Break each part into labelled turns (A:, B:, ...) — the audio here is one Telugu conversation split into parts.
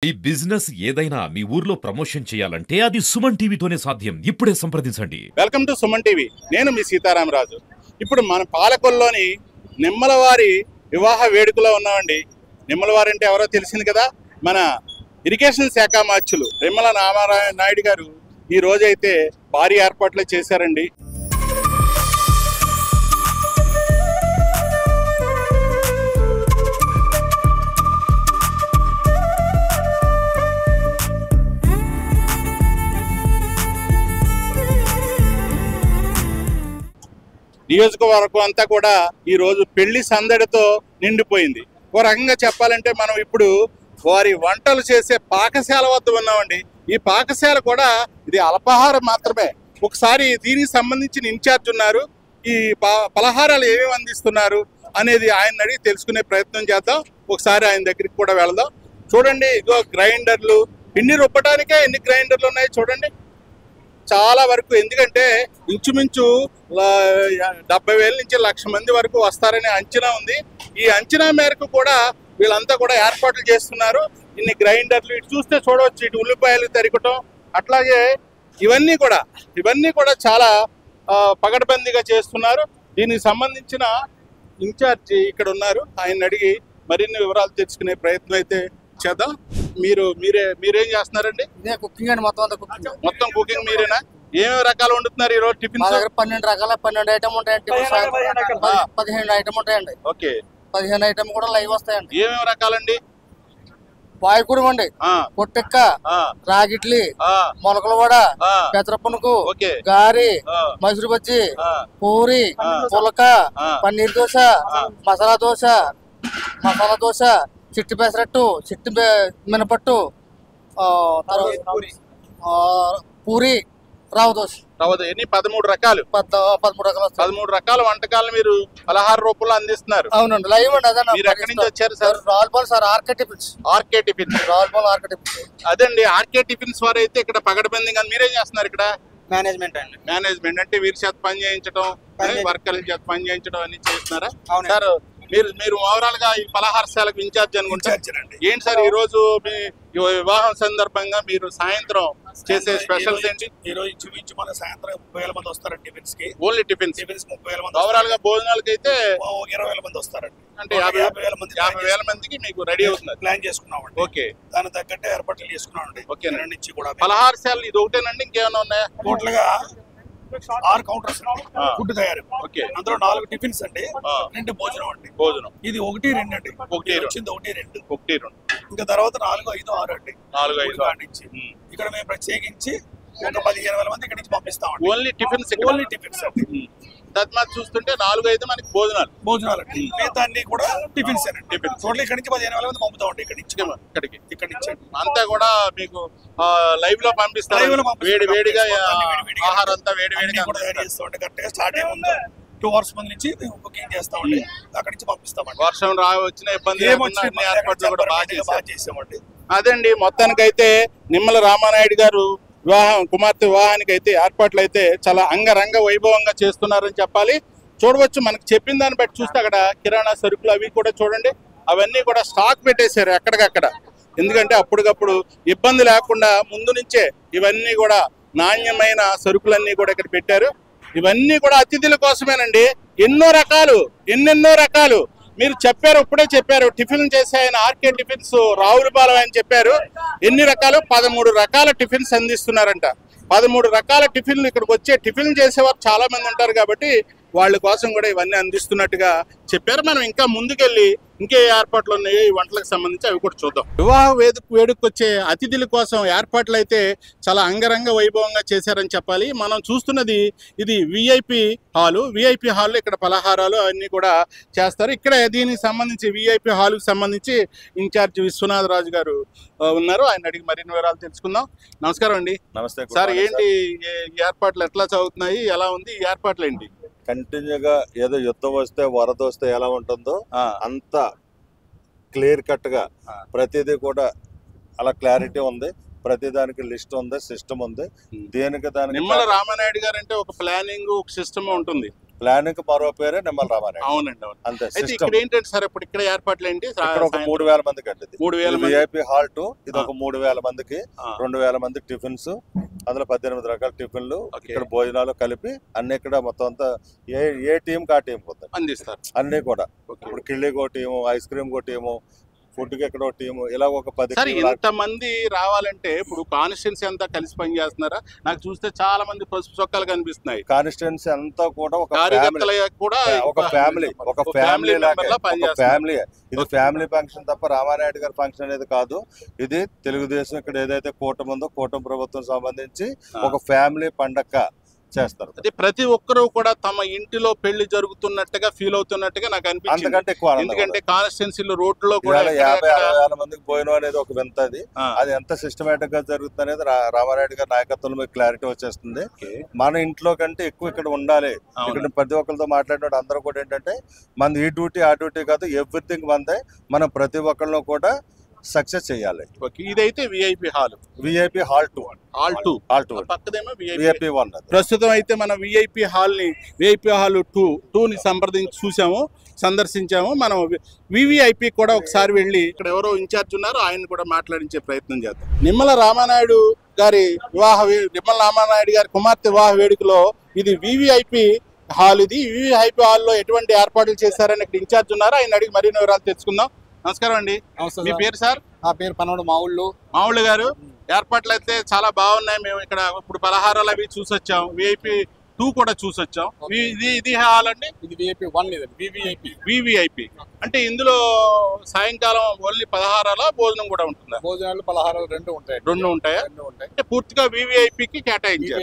A: ఈ బిజినెస్ ఏదైనా మీ ఊర్లో ప్రమోషన్ చేయాలంటే అది సుమన్ టీవీతోనే సాధ్యం. ఇప్పుడే సంప్రదించండి.
B: Welcome to Suman TV. నేను మీ సీతారామరాజు. ఇప్పుడు మన పాలకొల్లోని నిమ్మలవారి వివాహ వేడుకలో ఉన్నామండి. నిమ్మలవారి అంటే ఎవరో తెలిసింది కదా, మన ఇరిగేషన్ శాఖ మార్చులు నిమ్మల నాయుడు గారు ఈ రోజైతే భారీ ఏర్పాట్లు చేశారండి. నియోజకవర్గం అంతా కూడా ఈరోజు పెళ్లి సందడితో నిండిపోయింది. ఓ రకంగా చెప్పాలంటే మనం ఇప్పుడు వారి వంటలు చేసే పాకశాల వద్ద ఉన్నామండి. ఈ పాకశాల కూడా ఇది అల్పాహారం మాత్రమే. ఒకసారి దీనికి సంబంధించిన ఇన్ఛార్జ్ ఉన్నారు. ఈ పలహారాలు ఏమేమి అందిస్తున్నారు అనేది ఆయన అడిగి తెలుసుకునే ప్రయత్నం చేద్దాం. ఒకసారి ఆయన దగ్గరికి కూడా వెళదాం. చూడండి, ఇగో గ్రైండర్లు, పిండి రుబ్బటానికే ఎన్ని గ్రైండర్లు ఉన్నాయి చూడండి, చాలా వరకు. ఎందుకంటే ఇంచుమించు 70,000 నుంచి 1,00,000 మంది వరకు వస్తారనే అంచనా ఉంది. ఈ అంచనా మేరకు కూడా వీళ్ళంతా కూడా ఏర్పాట్లు చేస్తున్నారు. ఇన్ని గ్రైండర్లు ఇటు చూస్తే చూడవచ్చు, ఇటు ఉల్లిపాయలు తరికటం, అట్లాగే ఇవన్నీ కూడా చాలా పగడబందీగా చేస్తున్నారు. దీనికి సంబంధించిన ఇన్ఛార్జ్ ఇక్కడ ఉన్నారు. ఆయన అడిగి మరిన్ని వివరాలు తెలుసుకునే ప్రయత్నం అయితే చేద్దాం. మీరేం చేస్తున్నారండి?
C: కుకింగ్ అండి,
B: మొత్తం కుకింగ్ మీరేనా? ఏమేమి రకాలు వండుతున్నారు ఈ రోజు? టిఫిన్
C: 12 ఐటమ్ ఉంటాయండి. 15 ఐటమ్ ఉంటాయండి.
B: ఓకే,
C: 15 ఐటమ్ కూడా లైవ్ వస్తాయండి.
B: ఏమేమి రకాలండి?
C: పాయకూరం అండి, పొట్టెక్క, రాగిడ్లీ, మొలకల వడ, పెసరపునుకు, గారి, మైసూరు బజ్జి, పూరి, పులక, పన్నీర్ దోశ, మసాలా దోశ, చిట్టి పెసరట్టు, చిట్టి మినపట్టు, పూరి, రావు దోశ.
B: ఎన్ని 13 రకాలు 13 రకాల వంటకాలు మీరు పలహార రూపంలో అందిస్తున్నారు.
C: అవునండి, లైవ్ అండి. అదే
B: మీరు ఎక్కడి నుంచి వచ్చారు sir?
C: Ravulapalem sir, RK tiffins.
B: అదండి, ఆర్కే టిఫిన్స్ వారు అయితే ఇక్కడ పగడబందీగా. మీరేం చేస్తున్నారు ఇక్కడ?
C: మేనేజ్మెంట్ అండి.
B: మేనేజ్మెంట్ అంటే వీరి చేత పని చేయించడం, వర్కర్ల చేత పని చేయించడం అన్ని చేస్తున్నారా సార్? మీరు ఓవరాల్ గా ఈ పలహారశాలకు ఇన్ఛార్జ్ అనుకుంటారు. ఏంటి సార్ ఈ రోజు మీ వివాహం సందర్భంగా మీరు సాయంత్రం చేసే స్పెషల్స్ ఏంటి?
D: ఈ రోజు ఇంచుమించు మన సాయంత్రం 30,000 మంది వస్తారండి టిఫిన్స్ కి.
B: ఓన్లీ టిఫిన్స్
D: 30,000 మంది.
B: ఓవరాల్ గా భోజనాలకి అయితే
D: 20,000 మంది వస్తారండి.
B: అంటే 50,000 మందికి మీకు రెడీ అవుతున్నారు.
D: ప్లాన్ చేసుకున్నామండి.
B: ఓకే,
D: దాని తగ్గట్టే ఏర్పాట్లు చేసుకున్నామండి.
B: ఓకే,
D: నుంచి కూడా
B: పలహారశాలలు ఇది ఒకటేనండి, ఇంకేమైనా ఉన్నాయా?
D: టోటల్ గా 6 కౌంటర్స్ ఫుడ్ తయారు. అందులో 4 టిఫిన్స్ అండి, 2 భోజనం అండి. ఇది 1, 2 అండి. వచ్చింది 1, 2. ఇంకా తర్వాత 4, 5, 6 అండి. 4, 5 నుంచి ఇక్కడ మేము ప్రత్యేకించి ఒక 15,000 మంది ఇక్కడ నుంచి పంపిస్తామండి.
B: ఓన్లీ టిఫిన్స్
D: అండి.
B: తద్మాత్ చూస్తుంటే 4, 5 మనకి భోజనాలు
D: అండి. మిగతాన్ని కూడా టిఫిన్స్ టోటల్ ఇక్కడ నుంచి 15,000 మంది పంపుతామండి. ఇక్కడ నుంచి
B: అంతా కూడా మీకు లైవ్ లో పంపిస్తారు. వేడిగా ఆహారం అంతా వేడిగా
D: కూడా తయారు చేస్తామండి. కరెక్ట్ గా స్టార్ట్ అయ్యే 2 అవర్స్ ముందు నుంచి మేము బుకింగ్ చేస్తామండి. అక్కడి నుంచి పంపిస్తామండి.
B: వర్షం వచ్చిన ఇబ్బంది ఏర్పాట్లు కూడా బాగా
D: చేసామండి.
B: అదండి, మొత్తానికైతే నిమ్మల రామానాయుడు గారు కుమార్తె వివాహానికి అయితే ఏర్పాట్లు అయితే చాలా అంగరంగ వైభవంగా చేస్తున్నారని చెప్పాలి. చూడవచ్చు, మనకు చెప్పిన దాన్ని బట్టి చూస్తే అక్కడ కిరాణా సరుకులు అవి కూడా చూడండి, అవన్నీ కూడా స్టాక్ పెట్టేశారు ఎక్కడికక్కడ. ఎందుకంటే అప్పటికప్పుడు ఇబ్బంది లేకుండా ముందు నుంచే ఇవన్నీ కూడా నాణ్యమైన సరుకులన్నీ కూడా ఇక్కడ పెట్టారు. ఇవన్నీ కూడా అతిథుల కోసమేనండి. ఎన్నెన్నో రకాలు మీరు చెప్పారు, ఇప్పుడే చెప్పారు. టిఫిన్ చేసే ఆయన ఆర్కే టిఫిన్స్ రావులపాలెం అని చెప్పారు. ఎన్ని రకాలు? 13 రకాల టిఫిన్స్ అందిస్తున్నారంట. 13 రకాల టిఫిన్లు. ఇక్కడికి వచ్చే టిఫిన్ చేసేవారు చాలా మంది ఉంటారు కాబట్టి వాళ్ళ కోసం కూడా ఇవన్నీ అందిస్తున్నట్టుగా చెప్పారు. మనం ఇంకా ముందుకెళ్ళి ఇంకే ఏర్పాట్లు ఉన్నాయో ఈ వంటలకు సంబంధించి అవి కూడా చూద్దాం. వివాహ వేడుకకు వచ్చే అతిథుల కోసం ఏర్పాట్లు అయితే చాలా అంగరంగ వైభవంగా చేశారని చెప్పాలి. మనం చూస్తున్నది ఇది విఐపి హాల్లో ఇక్కడ పలహారాలు అవన్నీ కూడా చేస్తారు. ఇక్కడ దీనికి సంబంధించి విఐపి హాల్కి సంబంధించి ఇన్ఛార్జ్ విశ్వనాథ్ రాజు గారు ఉన్నారు. ఆయన అడిగి మరిన్ని వివరాలు తెలుసుకుందాం. నమస్కారం అండి.
E: నమస్తే
B: సార్. ఏంటి ఏర్పాట్లు ఎట్లా సాగుతున్నాయి, ఎలా ఉంది ఈ ఏర్పాట్లు ఏంటి?
E: కంటిన్యూగా ఏదో యుద్ధం వస్తే వరద వస్తే ఎలా ఉంటుందో అంత క్లియర్ కట్ గా ప్రతిదీ కూడా అలా క్లారిటీ ఉంది. ప్రతిదానికి లిస్ట్ ఉంది, సిస్టమ్ ఉంది. దేనికి దానికి
B: నిమ్మల రామానాయుడు గారు అంటే ఒక ప్లానింగ్, ఒక సిస్టమ్ ఉంటుంది.
E: ప్లానింగ్ మరో పేరే నిమ్మల రామారాయుడు.
B: అవునండి, అవును.
E: అంతే.
B: అయితే
E: సిస్టమ్
B: ఇక్కడ ఏంటంటే సార్ ఇప్పుడు ఇక్కడ ఏర్పాట్లు ఏంటి?
E: ఇక్కడ ఒక 3000 మందికి అండి.
B: 3000 మంది
E: విఐపి హాల్ 2 ఇది ఒక 3000 మందికి 2000 మంది టిఫిన్స్, అందులో 18 రకాల టిఫిన్లు, ఇక్కడ భోజనాలు కలిపి అన్ని ఇక్కడ మొత్తం అంతా ఏ టీం కా టీం పోతాయి
B: అందిస్తారు
E: అన్ని కూడా. ఇప్పుడు కిళ్ళికి ఒక టీము, ఐస్ క్రీమ్ ఒక టీము, ఫుడ్ కి ఎక్కడ ఒక టీము, ఇలా ఒక 10.
B: సార్ ఇంతమంది రావాలంటే ఇప్పుడు కాన్స్టిట్యున్సీ అంతా కలిసి పనిచేస్తున్నారా? నాకు చూస్తే చాలా మంది పసుపు చొక్కాలు కనిపిస్తున్నాయి.
E: కాన్స్టిట్యున్సీ అంతా కూడా ఒక
B: కార్యకర్తలు కూడా
E: ఒక ఫ్యామిలీ ఇది ఫ్యామిలీ ఫంక్షన్ తప్ప రామానాయుడు గారి ఫంక్షన్ అనేది కాదు. ఇది తెలుగుదేశం ఇక్కడ ఏదైతే కూటమి ఉందో కూటమి ప్రభుత్వం సంబంధించి ఒక ఫ్యామిలీ పండగ చేస్తారు.
B: అంటే ప్రతి ఒక్కరూ కూడా తమ ఇంటిలో పెళ్లి జరుగుతున్నట్టుగా ఫీల్ అవుతున్నట్టుగా నాకు అనిపించింది. ఎందుకంటే కాన్స్టిట్యున్సీలో రోడ్లో కూడా
E: 50,000 మందికి పోయిన అనేది ఒక వింత. అది ఎంత సిస్టమేటిక్ గా జరుగుతుంది అనేది రామారాయుడు గారి నాయకత్వంలో మీకు క్లారిటీ వచ్చేస్తుంది. మన ఇంట్లో కంటే ఎక్కువ ఇక్కడ ఉండాలి. ఇక్కడ ప్రతి ఒక్కరితో మాట్లాడినప్పుడు అందరూ కూడా ఏంటంటే మన ఈ డ్యూటీ ఆ డ్యూటీ కాదు, ఎవ్రీథింగ్ మందే. మనం ప్రతి ఒక్కరిలో కూడా సక్సెస్ చేయాలి.
B: ఇదైతే విఐపి హాల్,
E: విఐపి హాల్ 2
B: పక్కదేమో
E: విఐపి 1.
B: ప్రస్తుతం అయితే మనం విఐపి హాల్ 2 ని సందర్శించాము. మనం వివిఐపి కూడా ఒకసారి వెళ్ళి ఇక్కడ ఎవరో ఇన్ఛార్జ్ ఉన్నారు, ఆయన కూడా మాట్లాడించే ప్రయత్నం చేద్దాం. నిమ్మల రామానాయుడు గారి కుమార్తె వివాహ వేడుకలో ఇది వివిఐపి హాల్. ఇది వివిఐపి హాల్లో ఎటువంటి ఏర్పాట్లు చేశారని ఇక్కడ ఇన్ఛార్జ్ ఉన్నారు, ఆయన అడిగి మరిన్ని వివరాలు తెలుసుకుందాం. నమస్కారం అండి. మీ పేరు సార్?
C: నా పేరు పనవడు మావుళ్ళు
B: గారు. ఏర్పాట్లు అయితే చాలా బాగున్నాయి. మేము ఇక్కడ ఇప్పుడు పలహారాలు అవి చూసొచ్చాం. విఐపి 2 కూడా చూసొచ్చాం. ఇది హాల్ అండి.
C: ఇది విఐపి 1,
B: వివిఐపి అంటే ఇందులో సాయంకాలం ఓన్లీ పలహారాల భోజనం కూడా ఉంటుందా?
C: భోజనాలు పలహారాలు రెండు
B: ఉంటాయా? అంటే పూర్తిగా వివిఐపికి కేటాయించారు.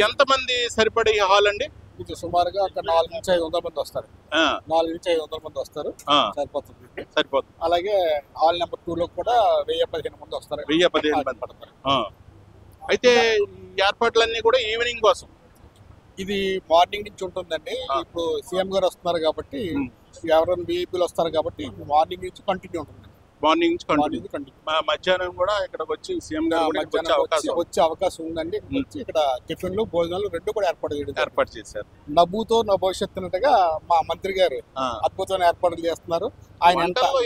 B: ఎంత మంది సరిపడే హాల్ అండి?
C: ఇది సుమారుగా అక్కడ 4 నుంచి 500 మంది వస్తారు. 4 నుంచి 500 మంది వస్తారు. సరిపోతుంది. అలాగే హాల్ నెంబర్ 2 లో కూడా 1015 మంది వస్తారు.
B: 1015 మంది పడతారు. అయితే ఏర్పాట్లన్నీ కూడా ఈవినింగ్ కోసం.
C: ఇది మార్నింగ్ నుంచి ఉంటుందండి. ఇప్పుడు సీఎం గారు వస్తున్నారు కాబట్టి, ఎవరైనా విఐపీలు వస్తారు కాబట్టి మార్నింగ్ నుంచి కంటిన్యూ ఉంటుంది.
B: మధ్యాహ్నం కూడా ఇక్కడికి వచ్చి సీఎం గారు
C: వచ్చే అవకాశం ఉందండి. వచ్చి ఇక్కడ టిఫిన్లు భోజనాలు రెండు కూడా
B: ఏర్పాటు చేశారు.
C: నవ్వుతో నా భవిష్యత్తు అన్నట్టుగా మా మంత్రి గారు అద్భుతమైన ఏర్పాట్లు చేస్తున్నారు. ఆయన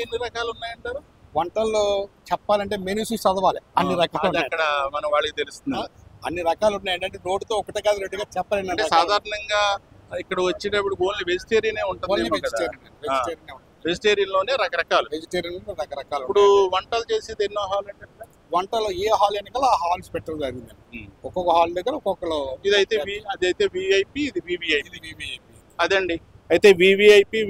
B: ఎన్ని రకాలు ఉన్నాయంటారు?
C: వంటల్లో చెప్పాలంటే మెనూస్ చదవాలి. అన్ని రకాలు
B: అక్కడ మన వాళ్ళకి తెలుస్తుంది.
C: అన్ని రకాలు ఉన్నాయి. ఏంటంటే నోటితో ఒకటే కాదు రెండుగా చెప్పాలి.
B: సాధారణంగా ఇక్కడ వచ్చేటప్పుడు ఓన్లీ వెజిటేరియనే ఉంటుంది. వెజిటేరియన్ లోనే రకరకాలు. ఇప్పుడు వంటలు చేసేది ఎన్నో హాల్ అంటే
C: వంటలో ఏ హాల్ ఎన్నికలు ఆ హాల్స్ పెట్టడం జరిగింది. ఒక్కొక్క హాల్ దగ్గర ఒక్కొక్కరు.
B: అదైతే విఐపి, ఇది వివిఐపి. అదండి. అయితే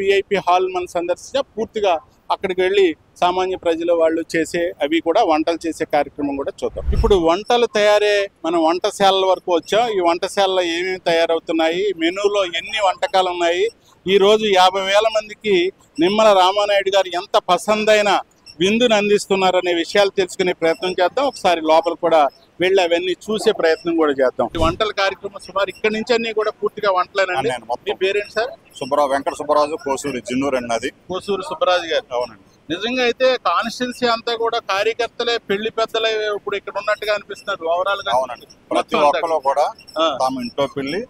B: విఐపి హాల్ మనం సందర్శించా పూర్తిగా అక్కడికి వెళ్ళి సామాన్య ప్రజల వాళ్ళు చేసే అవి కూడా వంటలు చేసే కార్యక్రమం కూడా చూద్దాం. ఇప్పుడు వంటలు తయారే మనం వంటశాలల వరకు వచ్చాం. ఈ వంటశాలలో ఏమేమి తయారవుతున్నాయి, మెనూలో ఎన్ని వంటకాలు ఉన్నాయి, ఈ రోజు 50,000 మందికి నిమ్మల రామానాయుడు గారు ఎంత పసందైన విందును అందిస్తున్నారనే విషయాలు తెలుసుకునే ప్రయత్నం చేద్దాం. ఒకసారి లోపల కూడా వెళ్ళి అవన్నీ చూసే ప్రయత్నం కూడా చేద్దాం. ఈ వంటల కార్యక్రమం సుమారు ఇక్కడి నుంచి అన్ని కూడా పూర్తిగా వంటలేనండి. మీ పేరేంటి సార్?
F: వెంకట సుబ్బరాజు, కోసూరు జిన్నూరు అన్నది.
B: కోసూరు సుబ్బరాజు గారు.
F: అవునండి.
B: నిజంగా అయితే కాన్స్టిట్యున్సీ అంతా కూడా కార్యకర్తలే పెళ్లి పెద్దలే ఇప్పుడు ఇక్కడ ఉన్నట్టుగా అనిపిస్తున్నారు ఓవరాల్ గా.
F: అవునండి. ప్రతి ఒక్కరు కూడా తమ ఇంట్లో పెళ్లి,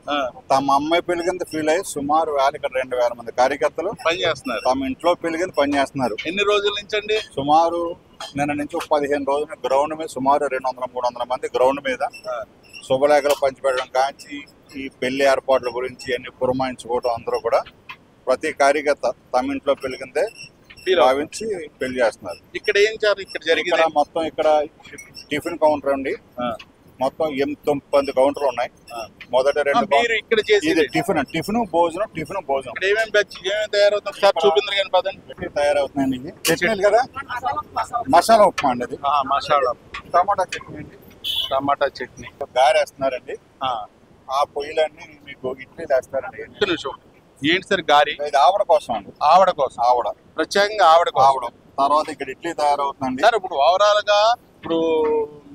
F: తమ అమ్మాయి పెళ్లి కింద ఫీల్ అయ్యి సుమారు ఇక్కడ 2,000 మంది కార్యకర్తలు
B: పనిచేస్తున్నారు.
F: తమ ఇంట్లో పెళ్లి కింద పనిచేస్తున్నారు.
B: ఎన్ని రోజుల నుంచి అండి?
F: సుమారు నిన్న నుంచి 15 రోజులు గ్రౌండ్ మీద సుమారు 200-300 మంది గ్రౌండ్ మీద శుభలేఖలు పంచిపెట్టడం కాంచి ఈ పెళ్లి ఏర్పాట్ల గురించి అన్ని పురమాయించుకోవడం, అందరూ కూడా ప్రతి కార్యకర్త తమ ఇంట్లో పెళ్లి కిందే భావించి పెళ్లి చేస్తున్నారు.
B: ఇక్కడ ఏం ఇక్కడ జరిగింది?
F: మొత్తం ఇక్కడ టిఫిన్ కౌంటర్ అండి. మొత్తం 8-9 కౌంటర్లు ఉన్నాయి. మొదట 2
B: ఇక్కడ
F: టిఫిన్ భోజనం
B: తయారవుతున్నాయండి.
F: చట్నీలు కదా, మసాలా ఉప్మా అండి. అది
B: మసాలా
F: టమాటా చట్నీ అండి.
B: టమాటా చట్నీ
F: గారేస్తున్నారండి. ఆ పొయ్యిలన్నీ మీకు ఇడ్లీ వేస్తారండి.
B: ఏంటి సార్ గారి?
F: ఆవిడ కోసం అండి. ఆవిడ
B: ప్రత్యేకంగా ఆవిడ.
F: తర్వాత ఇక్కడ ఇడ్లీ తయారవుతుందండి.
B: సార్ ఇప్పుడు ఓవరాల్ గా ఇప్పుడు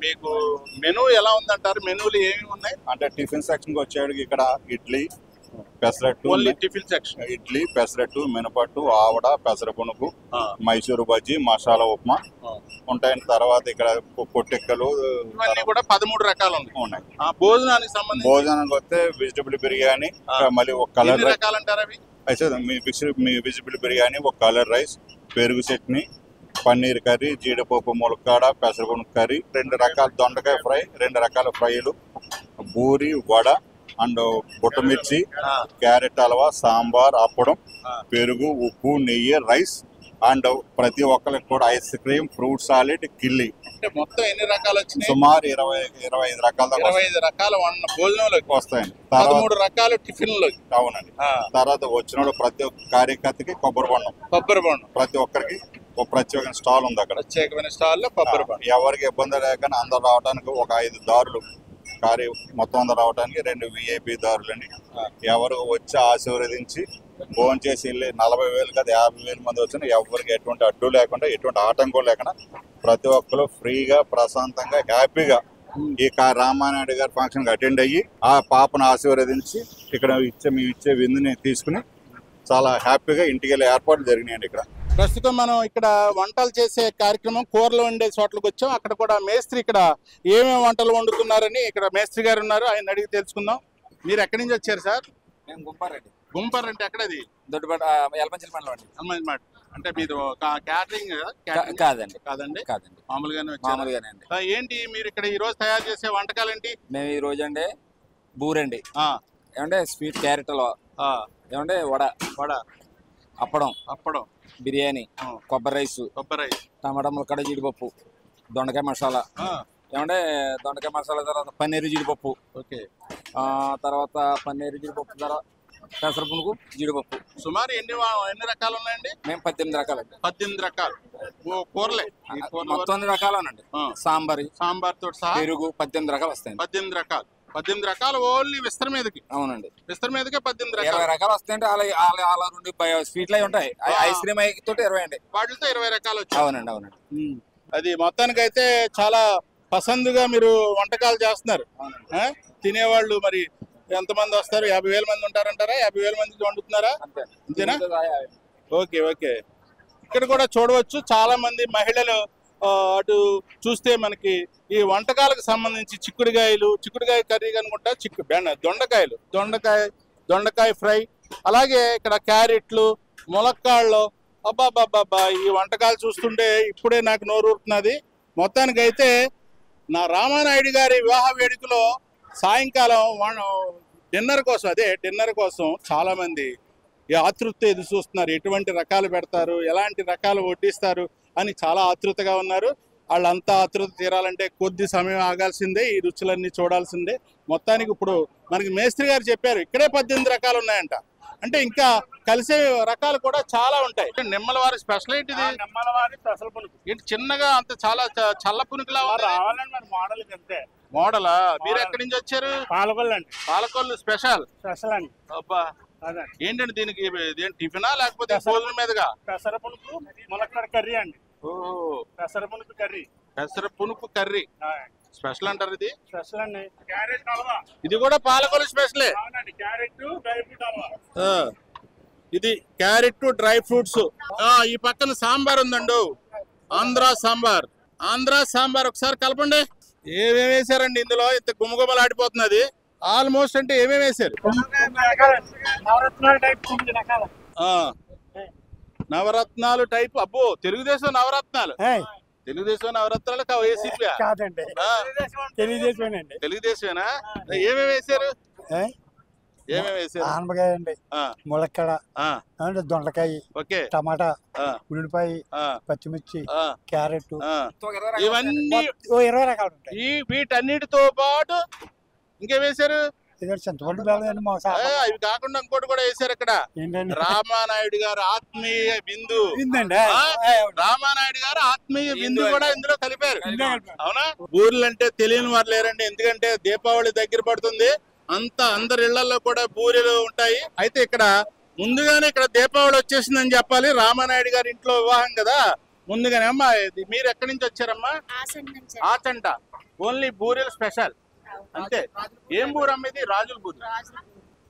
B: మీకు మెనూ ఎలా ఉందంటారు? మెనూలు ఏమి ఉన్నాయి
F: అంటే టిఫిన్ సెక్షన్ కి వచ్చేవాడికి ఇక్కడ idli, pesarattu,
B: only tiffin section.
F: Idli, pesarattu, మినపట్టు, ఆవడ, పెసర పునుగు, మైసూరు బజ్జీ, మసాలా ఉప్మా ఉంటాయి. తర్వాత ఇక్కడ పొట్టెక్కలు
B: ఇవన్నీ కూడా 13 రకాలు
F: ఉన్నాయి.
B: భోజనానికి సంబంధించి
F: భోజనానికి వస్తే వెజిటబుల్ బిర్యానీ, మళ్ళీ ఒక కలర్ రైస్
B: రకాలు అంటారు అవి.
F: అయితే మీ వెజిటబుల్ బిర్యానీ, ఒక కలర్ రైస్, పెరుగు చట్నీ, పన్నీర్ కర్రీ, జీడిపప్పు ములక్కాడ, పెసరపునుగు కర్రీ, 2 రకాల దొండకాయ ఫ్రై, 2 రకాల ఫ్రైలు, పూరి, వడ అండ్ బుట్టమిర్చి, క్యారెట్ హల్వా, సాంబార్, అప్పడం, పెరుగు, ఉప్పు, నెయ్యి, రైస్ అండ్ ప్రతి ఒక్కరికి కూడా ఐస్ క్రీమ్, ఫ్రూట్ సాలెడ్, కిల్లి.
B: అంటే మొత్తం ఎన్ని రకాలు వచ్చినాయి?
F: సుమారు 25 రకాల
B: 25 రకాల భోజనంలోకి
F: వస్తాయండి.
B: 13 రకాల టిఫిన్లోకి.
F: అవునండి. తర్వాత వచ్చిన ప్రతి ఒక్క కార్యకర్తకి కొబ్బరి బొండం, ప్రతి ఒక్కరికి ఒక ప్రత్యేకమైన స్టాల్ ఉంది అక్కడ.
B: ప్రత్యేకమైన స్టాల్లో కొబ్బరి బొండం.
F: ఎవరికి ఇబ్బంది లేకుండా అందరు రావడానికి ఒక 5 దారులు, కారు మొత్తం అందరు రావడానికి 2 VIP దారులని. ఎవరు వచ్చి ఆశీర్వదించి భోజనం చేసి వెళ్ళి 40,000 కదా 50,000 మంది వచ్చినా ఎవరికి ఎటువంటి అడ్డు లేకుండా, ఎటువంటి ఆటంకం లేకుండా ప్రతి ఒక్కరు ఫ్రీగా, ప్రశాంతంగా, హ్యాపీగా ఈ రామానాయుడు గారి ఫంక్షన్కి అటెండ్ అయ్యి ఆ పాపను ఆశీర్వదించి ఇక్కడ మేము ఇచ్చే విందుని తీసుకుని చాలా హ్యాపీగా ఇంటికి వెళ్ళే ఏర్పాట్లు జరిగినాయండి. ఇక్కడ
B: ప్రస్తుతం మనం ఇక్కడ వంటలు చేసే కార్యక్రమం, కూరలు వండే చోట్లకు వచ్చాం. అక్కడ కూడా మేస్త్రి ఇక్కడ ఏమేమి వంటలు వండుతున్నారని ఇక్కడ మేస్త్రి గారు ఉన్నారు, ఆయన అడిగి తెలుసుకుందాం. మీరు ఎక్కడి నుంచి వచ్చారు సార్?
G: మేము గుంపారెడ్డి.
B: గుంపర్ అంటే ఎక్కడది?
G: దొడ్డుపేట ఎలమంచిలి మండలం అండి.
B: ఎలమంచిలి అంటే మీరు క్యాటరింగ్?
G: కాదండి,
B: మామూలుగానే
G: మామూలుగానే.
B: ఏంటి మీరు ఇక్కడ ఈ రోజు తయారు చేసే వంటకాలు ఏంటి?
G: మేము ఈ రోజు అండి బూరండి, ఏమంటే స్వీట్, క్యారెట్ హల్వా, ఏమంటే వడ, అప్పడం, బిర్యానీ, కొబ్బరి రైస్, టమాటా ములక్కాడ, జీడిపప్పు, దొండకాయ మసాలా, ఏమంటే దొండకాయ మసాలా, తర్వాత పన్నీరు జీడిపప్పు, తర్వాత పన్నీరు జీడిపప్పు, తర్వాత పెసర పునుగు, జీడిపప్పు.
B: సుమారు ఎన్ని రకాలు ఉన్నాయండి?
G: మేము 18 రకాలండి.
B: 18 రకాలు కూరలే
G: మొత్తం అన్ని రకాలనండి.
B: సాంబార్ తోటి సహా
G: పెరుగు 18 రకాలు వస్తాయండి.
B: 18 రకాలు ఓన్లీ విస్తర మీదకి.
G: అవునండి,
B: విస్తర మీదకే 18 రకాలు.
G: 20 రకాలు వస్తాయంటే అలా 2 స్వీట్లు అవి ఉంటాయి. ఐస్ క్రీమ్ తోటి 20 అండి.
B: వాటితో 20 రకాలు వచ్చాయి.
G: అవునండి.
B: అది మొత్తానికి అయితే చాలా పసందుగా మీరు వంటకాలు చేస్తున్నారు. తినేవాళ్ళు మరి ఎంతమంది వస్తారు? 50,000 మంది ఉంటారంటారా? 50,000 మందికి వండుతున్నారా? అంతేనా? ఓకే. ఇక్కడ కూడా చూడవచ్చు చాలా మంది మహిళలు. అటు చూస్తే మనకి ఈ వంటకాలకు సంబంధించి చిక్కుడుకాయ కర్రీ అనుకుంటా, దొండకాయ ఫ్రై, అలాగే ఇక్కడ క్యారెట్లు, ములక్కాళ్ళు. అబ్బాబ్బాబ్బా, ఈ వంటకాలు చూస్తుంటే ఇప్పుడే నాకు నోరూరుతున్నది. మొత్తానికైతే నా రామానాయుడు గారి వివాహ వేడుకలో సాయంకాలం డిన్నర్ కోసం చాలా మంది ఆతృత ఎదురు చూస్తున్నారు. ఎటువంటి రకాలు పెడతారు, ఎలాంటి రకాలు వడ్డిస్తారు అని చాలా ఆతృతగా ఉన్నారు. వాళ్ళంతా ఆతృత తీరాలంటే కొద్ది సమయం ఆగాల్సిందే, ఈ రుచులన్నీ చూడాల్సిందే. మొత్తానికి ఇప్పుడు మనకి మేస్త్రి గారు చెప్పారు ఇక్కడే 18 రకాలు ఉన్నాయంట. అంటే ఇంకా కలిసే రకాలు కూడా చాలా ఉంటాయి. నిమ్మల వారి స్పెషల్ ఏంటిది?
C: నిమ్మలవారి స్పెషల్ పునుగు.
B: ఏంటి చిన్నగా అంత చాలా చల్ల పునుగులా
C: రావాలండి మరి మోడల్ అంతే.
B: మోడలా? మీరు ఎక్కడి నుంచి వచ్చారు?
C: పాలకొల్లు అండి.
B: పాలకొల్లు స్పెషల్
C: అండి.
B: అబ్బా, ఏంటండి దీనికి టిఫినా లేకపోతే భోజనం మీదుగా?
C: పెసర పునుగు ములక్కాడ కర్రీ అండి. ఓహో, పెసర పునుగు కర్రీ
B: స్పెషల్ అంటారు. ఇది
C: స్పెషల్ అండి. క్యారెట్ హల్వా,
B: ఇది కూడా పాలకొల్లు స్పెషలే.
C: Carrot dry fruit halwa.
B: ఇది క్యారెట్ డ్రై ఫ్రూట్స్. ఈ పక్కన సాంబార్ ఉందండు, ఆంధ్రా సాంబార్. ఒకసారి కలపండి. ఏమేమి వేసారండి ఇందులో? ఇంత గుమగుమలాడిపోతున్నది. ఆల్మోస్ట్ అంటే ఏమేమి వేసారు? నవరత్నాలు టైప్. అబ్బో, తెలుగుదేశం నవరత్నాలు వైసీపీ
C: కాదండి,
B: తెలుగుదేశమేనా? ఏమేమి వేసారు?
C: ఆనపకాయ అండి, ములక్కాడ, దొండకాయ, టమాటా, ఉల్లిపాయ, పచ్చిమిర్చి, క్యారెట్,
B: ఇవన్నీ
C: 20 రకాలు ఉంటాయి.
B: వీటన్నిటితో పాటు ఇంకేం వేసారు?
C: చింతపండు బెల్లం,
B: ఇవి కాకుండా ఇంకోటి కూడా వేసారు ఇక్కడ. రామానాయుడు గారు ఆత్మీయ బిందు. రామానాయుడు గారు ఆత్మీయ బిందు కూడా ఇందులో కలిపారు. అవునా? బూరెలు అంటే తెలియని వారు లేరండి. ఎందుకంటే దీపావళి దగ్గర పడుతుంది. అందరి ఇళ్లలో కూడా బూరెలు ఉంటాయి. అయితే ఇక్కడ ముందుగానే ఇక్కడ దీపావళి వచ్చేసిందని చెప్పాలి. రామానాయుడు గారి ఇంట్లో వివాహం కదా, ముందుగానే. అమ్మా, మీరు ఎక్కడి నుంచి వచ్చారమ్మా? ఆచంట. ఓన్లీ బూరెలు స్పెషల్ అంతే. ఏం బూర అమ్మేది? రాజుల బూరి.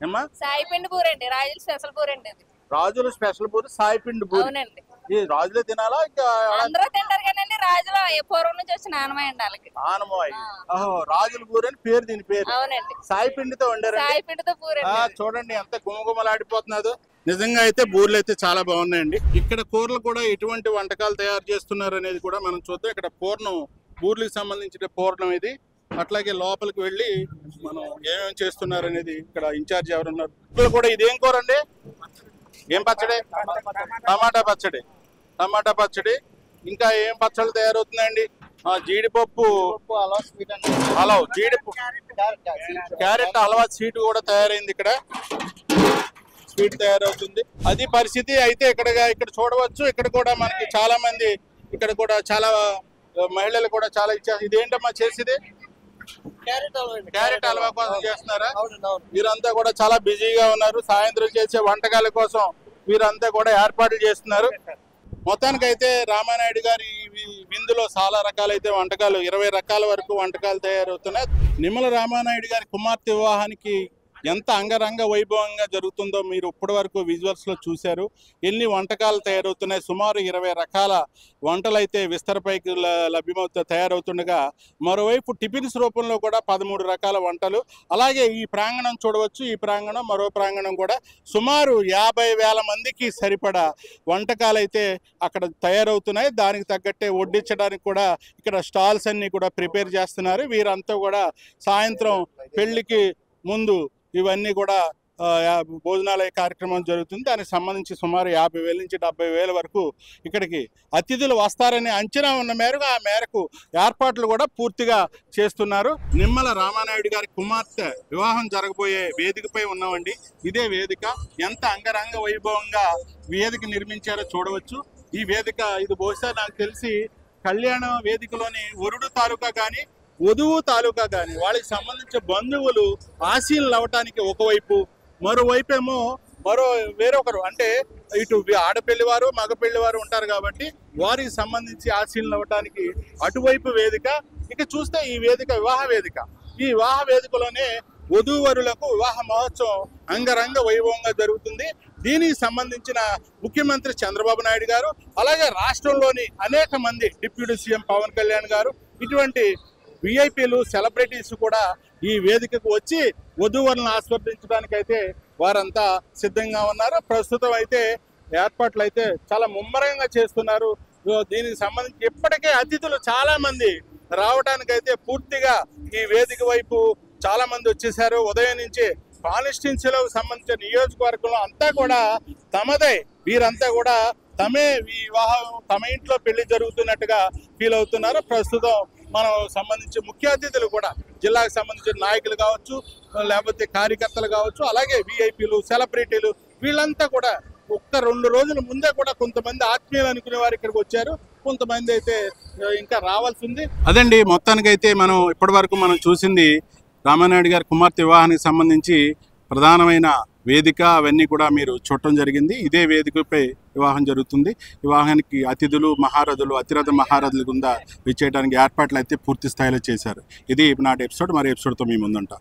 B: ఏమ్మా?
H: సాయి పిండి పూరి అండి, రాజుల స్పెషల్ పూరి అండి అది.
B: రాజుల స్పెషల్ పూరి, సాయి పిండి పూరి.
H: అవునండి.
B: ఈ రాజులే తినాలా ఇంకా
H: అందరూ తింటారు కానీ రాజుల పూర్వం నుంచి వచ్చిన ఆనమాయండి వాళ్ళకి.
B: ఆనమాయి. ఓహో, రాజుల పూరి అని పేరు, దీని పేరు.
H: అవునండి.
B: సాయి పిండితో వండారు.
H: సాయి పిండితో పూరి.
B: చూడండి ఎంత గుమగుమలాడిపోతున్నదో. నిజంగా అయితే బూరెలు అయితే చాలా బాగున్నాయండి. ఇక్కడ కూరలు కూడా ఎటువంటి వంటకాలు తయారు చేస్తున్నారు అనేది కూడా మనం చూద్దాం. ఇక్కడ పూర్ణం, బూరెలకు సంబంధించిన పూర్ణం ఇది. అట్లాగే లోపలికి వెళ్ళి మనం ఏమేమి చేస్తున్నారు అనేది ఇక్కడ ఇన్ఛార్జ్ ఎవరు ఉన్నారు. ఇక్కడ కూడా ఇదేం కూర అండి? ఏం పచ్చడి? టమాటా పచ్చడి. టమాటా పచ్చడి. ఇంకా ఏం పచ్చళ్ళు తయారవుతున్నాయండి? జీడిపప్పు హలవా, జీడిపప్పు క్యారెట్ హల్వా స్వీట్ కూడా తయారైంది. ఇక్కడ స్వీట్ తయారవుతుంది. అది పరిస్థితి. అయితే ఇక్కడ చూడవచ్చు. ఇక్కడ కూడా మనకి చాలా మంది, ఇక్కడ కూడా చాలా మహిళలు కూడా చాలా ఇచ్చారు. ఇదేంటమ్మా చేసేది? క్యారెట్ హల్వా కోసం చేస్తున్నారా? వీరంతా కూడా చాలా బిజీగా ఉన్నారు. సాయంత్రం చేసే వంటకాల కోసం వీరంతా కూడా ఏర్పాట్లు చేస్తున్నారు. మొత్తానికైతే రామానాయుడు గారి విందులో చాలా రకాలైతే వంటకాలు, 20 రకాల వరకు వంటకాలు తయారవుతున్నాయి. నిమ్మల రామానాయుడు గారి కుమార్తె వివాహానికి ఎంత అంగరంగ వైభవంగా జరుగుతుందో మీరు ఇప్పటి వరకు విజువల్స్ లో చూశారు. ఎన్ని వంటకాలు తయారవుతున్నాయి, సుమారు 20 రకాల వంటలు అయితే విస్తరపైకి తయారవుతుండగా, మరోవైపు టిఫిన్స్ రూపంలో కూడా 13 రకాల వంటలు. అలాగే ఈ ప్రాంగణం చూడవచ్చు. ఈ ప్రాంగణం, మరో ప్రాంగణం కూడా సుమారు 50,000 మందికి సరిపడా వంటకాలు అయితే అక్కడ తయారవుతున్నాయి. దానికి తగ్గట్టే వడ్డించడానికి కూడా ఇక్కడ స్టాల్స్ అన్ని కూడా ప్రిపేర్ చేస్తున్నారు. వీరంతా కూడా సాయంత్రం పెళ్లికి ముందు ఇవన్నీ కూడా భోజనాలయ కార్యక్రమం జరుగుతుంది. దానికి సంబంధించి సుమారు 50,000 నుంచి 70,000 వరకు ఇక్కడికి అతిథులు వస్తారని అంచనా ఉన్న మేరకు ఆ మేరకు ఏర్పాట్లు కూడా పూర్తిగా చేస్తున్నారు. నిమ్మల రామానాయుడు గారి కుమార్తె వివాహం జరగబోయే వేదికపై ఉన్నామండి. ఇదే వేదిక. ఎంత అంగరంగ వైభవంగా వేదిక నిర్మించారో చూడవచ్చు. ఈ వేదిక ఇది బహుశా నాకు తెలిసి కళ్యాణ వేదికలోని వరుడు తాలూకా కానీ, వధువు తాలూకా కానీ వాళ్ళకి సంబంధించిన బంధువులు ఆశీనులు అవ్వటానికి ఒకవైపు, మరోవైపు ఏమో వేరొకరు, అంటే ఇటు ఆడపెళ్లి వారు, మగ పెళ్లి వారు ఉంటారు కాబట్టి వారికి సంబంధించి ఆశీనులు అవ్వటానికి అటువైపు వేదిక. ఇక చూస్తే ఈ వేదిక వివాహ వేదిక. ఈ వివాహ వేదికలోనే వధూవరులకు వివాహ మహోత్సవం అంగరంగ వైభవంగా జరుగుతుంది. దీనికి సంబంధించిన ముఖ్యమంత్రి చంద్రబాబు నాయుడు గారు, అలాగే రాష్ట్రంలోని అనేక మంది, డిప్యూటీ సీఎం పవన్ కళ్యాణ్ గారు, ఇటువంటి విఐపీలు, సెలబ్రిటీస్ కూడా ఈ వేదికకు వచ్చి వధూవరులను ఆస్వాదించడానికి అయితే వారంతా సిద్ధంగా ఉన్నారు. ప్రస్తుతం అయితే ఏర్పాట్లు అయితే చాలా ముమ్మరంగా చేస్తున్నారు. దీనికి సంబంధించి ఇప్పటికే అతిథులు చాలా మంది రావడానికైతే పూర్తిగా ఈ వేదిక వైపు చాలా మంది వచ్చేసారు. ఉదయం నుంచి కాన్స్టిట్యున్సీలో సంబంధించిన నియోజకవర్గంలో అంతా కూడా తమదే, వీరంతా కూడా తమే వివాహం, తమ ఇంట్లో పెళ్లి జరుగుతున్నట్టుగా ఫీల్ అవుతున్నారు. ప్రస్తుతం మనం సంబంధించి ముఖ్య అతిథులు కూడా జిల్లాకు సంబంధించిన నాయకులు కావచ్చు, లేకపోతే కార్యకర్తలు కావచ్చు, అలాగే విఐపీలు, సెలబ్రిటీలు, వీళ్ళంతా కూడా 1-2 రోజుల ముందే కూడా కొంతమంది ఆత్మీయులు అనుకునే వారు ఇక్కడికి వచ్చారు. కొంతమంది అయితే ఇంకా రావాల్సి ఉంది. అదండి, మొత్తానికైతే మనం ఇప్పటి వరకు మనం చూసింది రామానాయుడు గారి కుమార్తె వివాహానికి సంబంధించి ప్రధానమైన వేదిక, అవన్నీ కూడా మీరు చూడటం జరిగింది. ఇదే వేదికపై వివాహం జరుగుతుంది. వివాహానికి అతిథులు, మహారథులు, అతిరథ మహారథుల కింద విచ్చేయడానికి ఏర్పాట్లు అయితే పూర్తి స్థాయిలో చేశారు. ఇది నాటి ఎపిసోడ్. మరి ఎపిసోడ్తో మీ ముందుంటా.